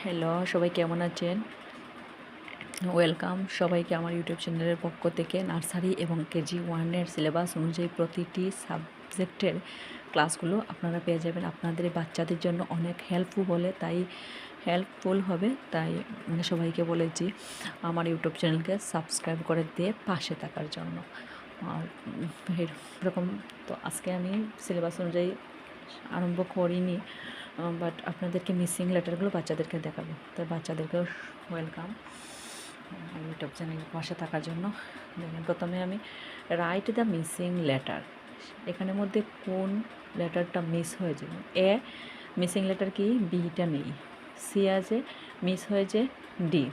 Hello, সবাই কেমন আছেন? ওয়েলকাম সবাইকে আমার ইউটিউব চ্যানেলের পক্ষ থেকে। নার্সারি এবং কেজি 1 এর সিলেবাস অনুযায়ী প্রতিটি সাবজেক্টের ক্লাসগুলো আপনারা পেয়ে যাবেন। আপনাদের এই বাচ্চাদের জন্য অনেক হেল্পফুল হবে, তাই সবাইকে বলেছি আমার ইউটিউব চ্যানেলকে সাবস্ক্রাইব করে দিয়ে পাশে থাকার জন্য। আর এরকম তো আজকে আমি সিলেবাস অনুযায়ী আরম্ভ করিনি, বাট আপনাদেরকে মিসিং লেটারগুলো বাচ্চাদেরকে দেখাবো। তাই বাচ্চাদেরকেও ওয়েলকাম ইউটিউব চ্যানেলের পাশে থাকার জন্য। দেখেন, প্রথমে আমি রাইট দ্য মিসিং লেটার, এখানের মধ্যে কোন লেটারটা মিস হয়েছে। এ মিসিং লেটার কি? বিটা নেই। সি আছে, মিস হয়েছে ডি।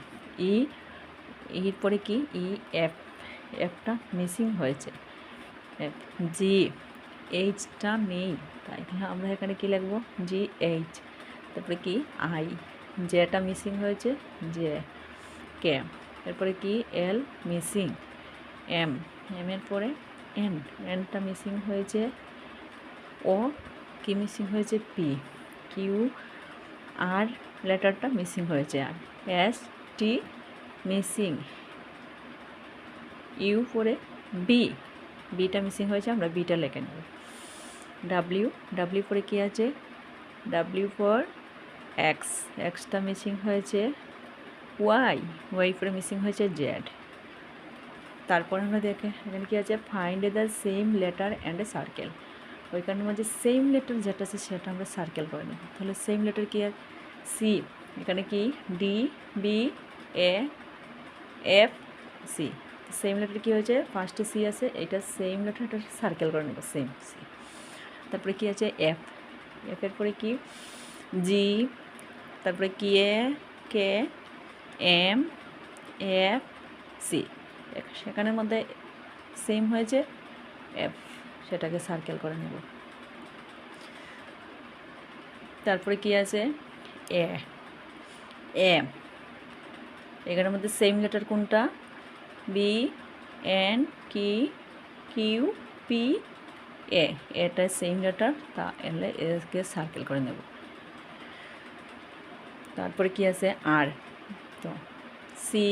ই, এর পরে কি? ই, এফ, এফটা মিসিং হয়েছে। এফ, জি, এইচটা নেই, তাই আমরা এখানে কি লিখবো? G H. তারপরে কি? আই, জেটা মিসিং হয়েছে, জে। কে, এরপরে কি? এল মিসিং। এম, এম এর পরে এন, এনটা মিসিং হয়েছে। ও, কি মিসিং হয়েছে? পি। কিউ, আর লেটারটা মিসিং হয়েছে। আর এস, টি মিসিং। ইউ পরে বি, বিটা মিসিং হয়েছে, আমরা বিটা লিখে নেব। ডাব্লিউ, ডাব্লিউ পরে কি আছে? W for x, extra missing হয়েছে। ওয়াই, ওয়াই পরে মিসিং হয়েছে জেড। তারপর আমরা দেখে এখানে কী আছে? Find the same letter and a circle. ওইখানের মধ্যে সেম লেটার যেটা আছে সেটা আমরা সার্কেল করে নেব। তাহলে সেম লেটার কি? আর সি, এখানে কি? ডি, বি, এ, এফ, সি। সেম লেটার কী হয়েছে? ফার্স্টে সি আছে, এটা সেম লেটার, এটা সার্কেল করে নেব, সেম সি। তারপরে কি আছে? এফ, এফের পরে কি? জি, তারপরে কি? এ, কে, এম, এফ, সি। সেখানের মধ্যে সেম হয়েছে এফ, সেটাকে সার্কেল করে নেব। তারপরে কি আছে? এ, এ, এখানের মধ্যে সেম লেটার কোনটা? বি, এন, কি, কিউ, পি, এ, এটা সেম লেটার, তা এলে একে সার্কেল করে নেব। তারপরে কি আছে? আর, তো সি,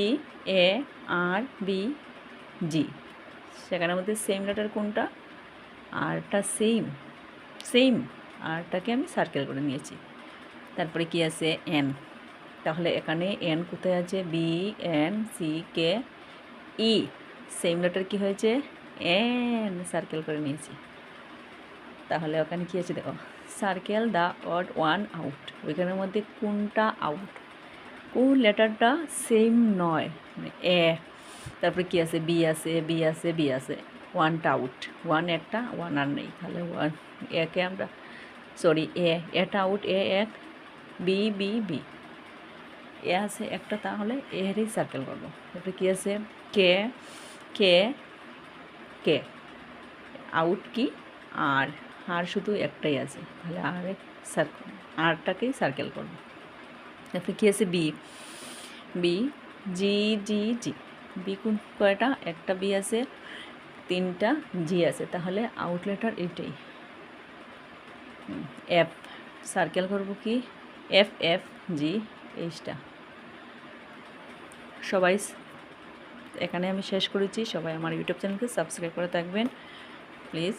এ, আর, বি, জি, সেখানের মধ্যে সেম লেটার কোনটা? আরটা সেম, সেম আরটাকে আমি সার্কেল করে নিয়েছি। তারপরে কি আছে? এন, তাহলে এখানে এন কোথায় আছে? বি, এন, সি, কে, ই, সেম লেটার কি হয়েছে? এন, সার্কেল করে নিয়েছি। তাহলে ওখানে কী আছে দেখো? Circle the odd one out, ওইখানের মধ্যে কোনটা আউট, কোন লেটারটা সেম নয়, মানে এ। তারপরে কি আছে? বি আছে, বি আছে, বি আছে, ওয়ানটা আউট, ওয়ান একটা, ওয়ান আর নেই, তাহলে ওয়ান, একে আমরা সরি এটা আউট, এ এক, বি, বি, বি, এ আছে একটা, তাহলে এরই সার্কেল করবো। তারপরে কী আছে? কে, কে, কে আউট, কি? আর, আর শুধু একটাই আছে, তাহলে আর এক সার্কেল, আরটাকেই সার্কেল করবো। তারপরে কী আছে? বি, বি, জি, জি, জি, বি কোন কয়টা? একটা বি আছে, তিনটা জি আছে, তাহলে আউট লেটার এটাই। এফ, সার্কেল করব কি? এফ, এফ, জি, এইচটা। সবাই এখানে আমি শেষ করেছি। সবাই আমার ইউটিউব চ্যানেলকে সাবস্ক্রাইব করে থাকবেন প্লিজ।